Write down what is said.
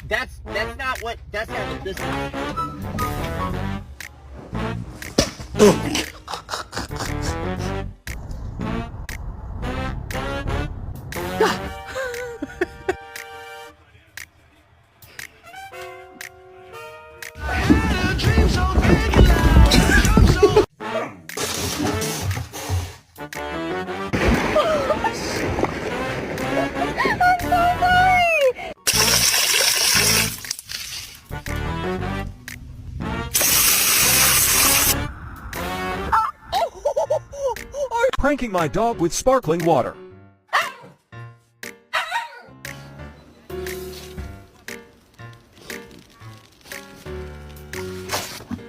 That's not what this is. Pranking my dog with sparkling water.